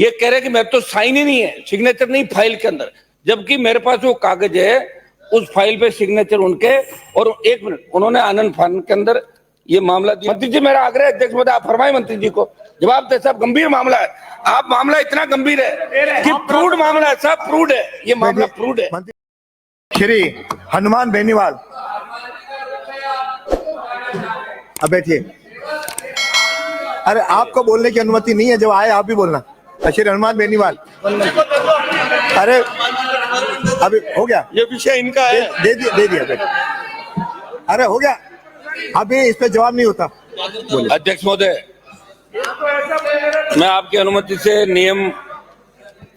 ये कह रहे कि मेरे तो साइन ही नहीं है, सिग्नेचर नहीं फाइल के अंदर, जबकि मेरे पास वो कागज है, उस फाइल पे सिग्नेचर उनके। और एक मिनट, उन्होंने आनंद फान के अंदर ये मामला दिया। मंत्री जी, मेरा आग्रह है अध्यक्ष महोदय, आप फरमाए मंत्री जी को जवाब दे साहब, गंभीर मामला है। आप मामला इतना गंभीर है कि प्रूड मामला है साहब, प्रूड है, ये मामला प्रूड है। श्री हनुमान बेनीवाल, अब बैठिए। अरे आपको बोलने की अनुमति नहीं है, जब आए आप भी बोलना। श्री हनुमान बेनीवाल, अरे अभी हो गया, ये विषय इनका है, दे दिया। अरे हो गया, अभी इस पे जवाब नहीं होता। अध्यक्ष महोदय, मैं आपकी अनुमति से नियम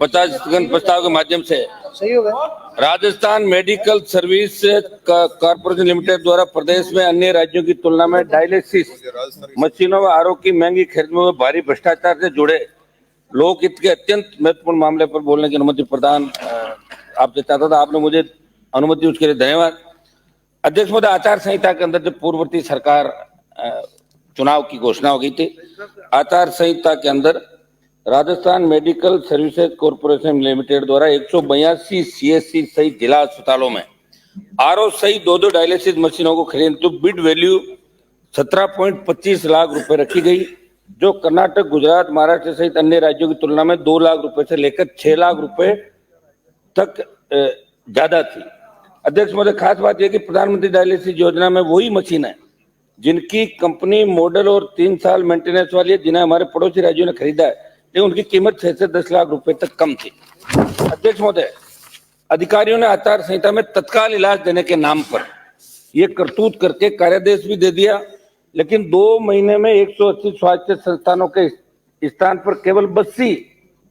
50 प्रस्ताव के माध्यम से सही होगा। Rajasthan medical service corporation limited द्वारा प्रदेश में अन्य राज्यों की तुलना में डायलिसिस मशीनों व आरओ की महंगी खरीद में भारी भ्रष्टाचार से जुड़े लोकहित के अत्यंत महत्वपूर्ण मामले पर बोलने की अनुमति प्रदान आपसे चाहता था। आपने मुझे अनुमति, उसके लिए धन्यवाद। अध्यक्ष महोदय, आचार संहिता के अंदर जब पूर्ववर्ती सरकार चुनाव की घोषणा हो गई थी, आचार संहिता के अंदर Rajasthan medical services corporation limited द्वारा 182 सीएससी सहित जिला अस्पतालों में आरओ सहित 2 डायलिसिस मशीनों को खरीदने तो बिड वैल्यू 17.25 लाख रुपए रखी गई, जो कर्नाटक, गुजरात, महाराष्ट्र सहित अन्य राज्यों की तुलना में 2 लाख रुपए से लेकर 6 लाख रुपए तक ज्यादा थी। अध्यक्ष महोदय, खास बात यह कि प्रधानमंत्री डायलिसिस योजना में वही मशीन है जिनकी कंपनी मॉडल और 3 साल मेंटेनेंस वाली है, जिन्हें हमारे पड़ोसी राज्यों ने खरीदा है, लेकिन उनकी कीमत 6 से 10 लाख रुपए तक कम थी। अध्यक्ष महोदय, अधिकारियों ने आचार संहिता में तत्काल इलाज देने के नाम पर ये करतूत करके कार्यादेश भी दे दिया, लेकिन 2 महीने में 180 स्वास्थ्य संस्थानों के स्थान पर केवल 82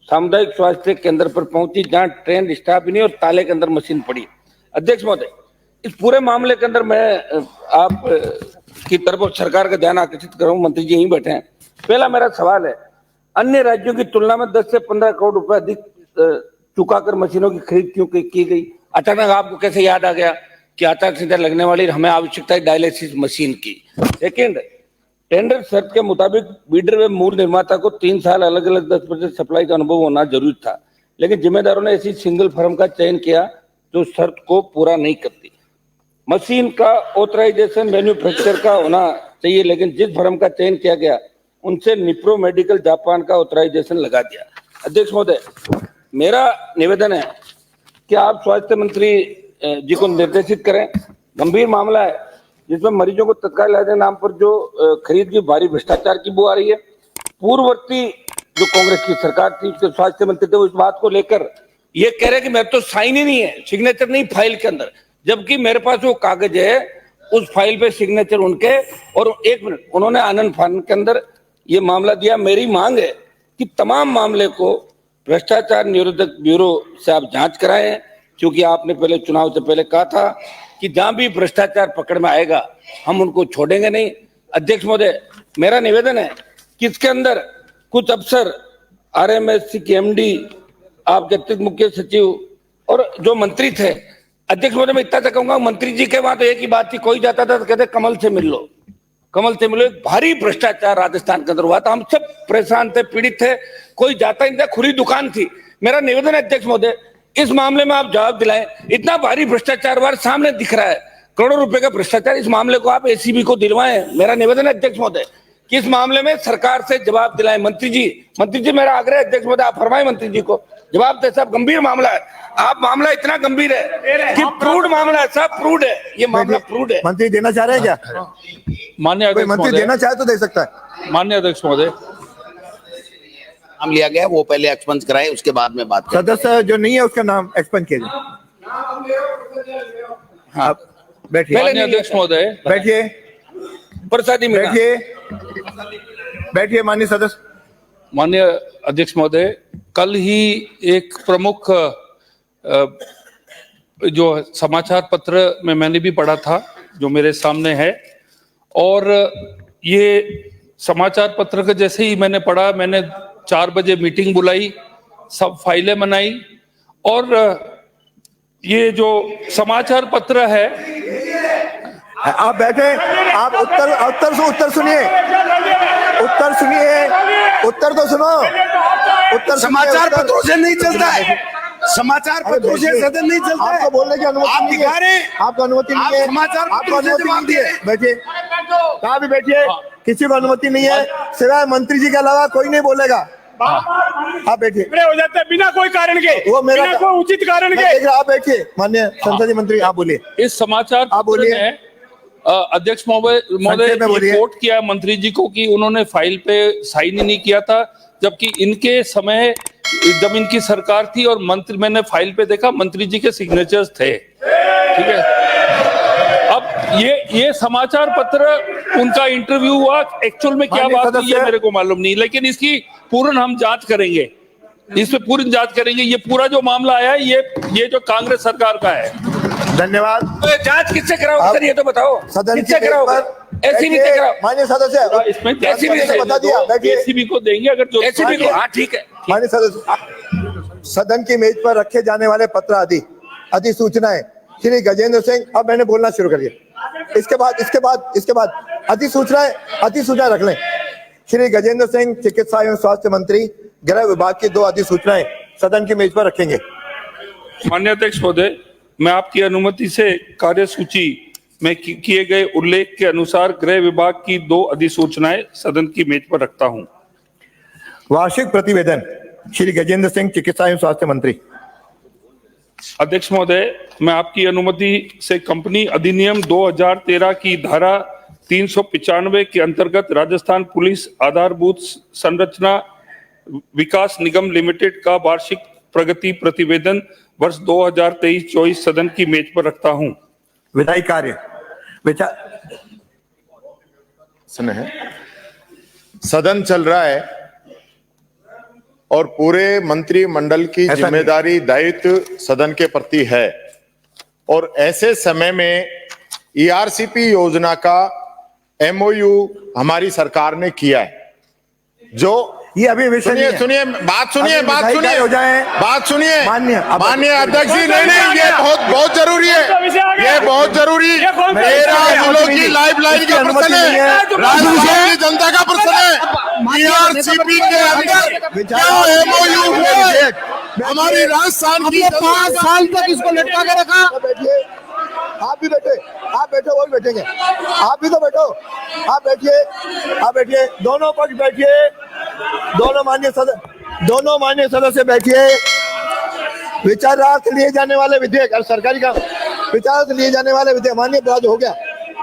सामुदायिक स्वास्थ्य केंद्र पर पहुंची, जहां ट्रेन स्टाफ ही नहीं और ताले के अंदर मशीन पड़ी। अध्यक्ष महोदय, इस पूरे मामले के अंदर मैं आप की तरफ सरकार का ध्यान आकर्षित करूं, मंत्री जी यहीं बैठे हैं। पहला मेरा सवाल है, अन्य राज्यों की तुलना में 10 से 15 करोड़ रुपए अधिक चुकाकर मशीनों की खरीद क्यों की गई? अचानक आपको कैसे याद आ गया कि आचार संहिता लगने वाली, हमें आवश्यकता है डायलिसिस मशीन की? सेकेंड, टेंडर शर्त के मुताबिक बीडर व मूल निर्माता को 3 साल अलग अलग 10% सप्लाई का अनुभव होना जरूरी था, लेकिन जिम्मेदारों ने ऐसी सिंगल फर्म का चयन किया जो शर्त को पूरा नहीं करती। मशीन का ऑथराइजेशन मैन्युफैक्चर का होना चाहिए, लेकिन जिस फर्म का चयन किया गया उनसे निप्रो मेडिकल जापान का ऑथराइजेशन लगा दिया। अध्यक्ष महोदय, मेरा निवेदन है कि आप स्वास्थ्य मंत्री जी को निर्देशित करें। गंभीर मामला है जिसमें मरीजों को तत्काल इलाज के नाम पर जो खरीद की भारी भ्रष्टाचार की बू आ रही है। पूर्ववर्ती जो कांग्रेस की सरकार थी, उसके स्वास्थ्य मंत्री थे, वो इस बात को लेकर ये कह रहे कि मेरे तो साइन ही नहीं है, सिग्नेचर नहीं फाइल के अंदर, जबकि मेरे पास वो कागज है, उस फाइल पे सिग्नेचर उनके। और एक मिनट, उन्होंने आनंद फान के अंदर ये मामला दिया। मेरी मांग है कि तमाम मामले को भ्रष्टाचार निरोधक ब्यूरो से आप जांच कराएं, क्योंकि आपने पहले चुनाव से पहले कहा था कि जहां भी भ्रष्टाचार पकड़ में आएगा हम उनको छोड़ेंगे नहीं। अध्यक्ष महोदय, मेरा निवेदन है कि इसके अंदर कुछ अफसर, आरएमएससी के एमडी, आपके अतिरिक्त मुख्य सचिव और जो मंत्री थे, अध्यक्ष महोदय मैं इतना तक कहूंगा, मंत्री जी के वहां तो एक ही बात थी, कोई जाता था तो कहते कमल से मिल लो, कमल से मिलो। भारी भ्रष्टाचार राजस्थान के अंदर हुआ था, हम सब परेशान थे, पीड़ित थे, कोई जाता ही नहीं था, खुली दुकान थी। मेरा निवेदन है अध्यक्ष महोदय, इस मामले में आप जवाब दिलाएं। इतना भारी भ्रष्टाचार वार सामने दिख रहा है, करोड़ों रुपए का भ्रष्टाचार, इस मामले को आप एसीबी को दिलवाएं। मेरा निवेदन है अध्यक्ष महोदय कि इस मामले में सरकार से जवाब दिलाएं। मंत्री जी मेरा आग्रह है अध्यक्ष महोदय, आप फरमाए मंत्री जी को जवाब दे साहब, गंभीर मामला है। आप मामला इतना गंभीर है कि प्रूड मामला है साहब, प्रूड है, ये मामला प्रूड है। मंत्री देना चाह रहे हैं क्या? माननीय अध्यक्ष मंत्री महोदय, देना चाहे तो दे सकता है। माननीय अध्यक्ष महोदय, नाम लिया गया, वो पहले एक्सपंज कराए, उसके बाद में बात करें। सदस्य जो नहीं है उसका नाम एक्सपंज कीजिए। हाँ, बैठिए। माननीय अध्यक्ष महोदय, बैठिए, प्रसादी मीणा, बैठिए माननीय सदस्य। माननीय अध्यक्ष महोदय, कल ही एक प्रमुख जो समाचार पत्र में मैंने भी पढ़ा था, जो मेरे सामने है, और ये समाचार पत्र का जैसे ही मैंने पढ़ा, मैंने 4 बजे मीटिंग बुलाई, सब फाइलें बनाई, और ये जो समाचार पत्र है, आप बैठे, आप उत्तर सुनिए, उत्तर तो सुनो। उत्तर समाचार उत्तर- पत्रों से नहीं चलता है, समाचार अरे पत्रों से बैठिए। सदन नहीं चलता है। आपको बोलने की अनुमति आप नहीं दिखा रहे है, हैं। आपको अनुमति आप नहीं है, समाचार आपको पत्रों से अनुमति जवाब नहीं दे है, रहे हैं। बैठिए, कहाँ भी बैठिए, किसी को अनुमति नहीं है, सिवाय मंत्री जी के अलावा कोई नहीं बोलेगा। आप बैठिए, खड़े हो जाते हैं बिना कोई कारण के, वो मेरा बिना कोई उचित कारण मैं के। देख रहा, आप बैठिए, माननीय संसदीय मंत्री, आप बोलिए। इस समाचार आप पत्र बोलिए। में अध्यक्ष महोदय संक्षेप में ये बोलिए। कोट किया है मंत्री जी को कि उन्होंने फाइल पे साइन ही नहीं किया था, जबकि इनके समय जब इनकी सरकार थी और मंत्री, मैंने फाइल पे देखा मंत्री जी के सिग्नेचर्स थे, ठीक है। अब ये समाचार पत्र उनका इंटरव्यू हुआ, एक्चुअल में क्या माननीय बात हुई है सदस्य- मेरे को मालूम नहीं, लेकिन इसकी पूर्ण हम जांच करेंगे, इस पे पूरी जांच करेंगे। ये पूरा जो मामला आया है ये जो कांग्रेस सरकार का है। धन्यवाद। तो जांच किससे कराओगे सर, ये तो बताओ, सदन किससे की कराओगे? एसीबी से कराओ, माननीय सदस्य, इसमें एसीबी से बता दिया, बैठिए। एसीबी को देंगे अगर जो एसीबी को, हाँ ठीक है। माननीय सदस्य, सदन की मेज पर रखे जाने वाले पत्र आदि अधिसूचनाएं श्री गजेंद्र सिंह, अब मैंने बोलना शुरू कर दिया, इसके बाद अधिसूचनाएं रख लें। श्री गजेंद्र सिंह चिकित्सा एवं स्वास्थ्य मंत्री गृह विभाग की 2 अधिसूचनाएं सदन की मेज पर रखेंगे। माननीय अध्यक्ष महोदय, मैं आपकी अनुमति से कार्यसूची में किए गए उल्लेख के अनुसार गृह विभाग की 2 अधिसूचनाएं सदन की मेज पर रखता हूं। वार्षिक प्रतिवेदन श्री गजेंद्र सिंह चिकित्सा एवं स्वास्थ्य मंत्री। अध्यक्ष महोदय, मैं आपकी अनुमति से कंपनी अधिनियम 2013 की धारा 395 के अंतर्गत राजस्थान पुलिस आधारभूत संरचना विकास निगम लिमिटेड का वार्षिक प्रगति प्रतिवेदन वर्ष 2023-24 सदन की मेज पर रखता हूं। विधायी कार्य विचार सुने हैं, सदन चल रहा है और पूरे मंत्रिमंडल की ऐसा नहीं। जिम्मेदारी दायित्व सदन के प्रति है, और ऐसे समय में ईआरसीपी योजना का एमओयू हमारी सरकार ने किया है। जो ये अभी विषय नहीं सुनिए है। सुनिए बात सुनिए अभी बात विधायी सुनिए कार्य हो जाए। बात सुनिए माननीय माननीय अध्यक्ष जी, नहीं ये बहुत जरूरी है, ये बहुत जरूरी, ये कौन सा मेरा विषय है? जिलों की लाइफ लाइन का इसकी प्रश्न अनुमति नहीं है, है। राजस्थान की जनता का प्रश्न है। ईआरसीपी के अंदर क्या एमओयू हुए, हमारी राजस्थान की 5 साल तक इसको लटका के रखा। बैठिए, आप भी बैठे, आप बैठो, वो भी बैठेंगे, आप भी तो बैठो, आप बैठिए, दोनों पक्ष बैठिए, दोनों माननीय सदस्य बैठिए। विचारार्थ लिए जाने वाले विधेयक, सरकारी का विचारार्थ लिए जाने वाले विधेयक, माननीय अपराध हो गया।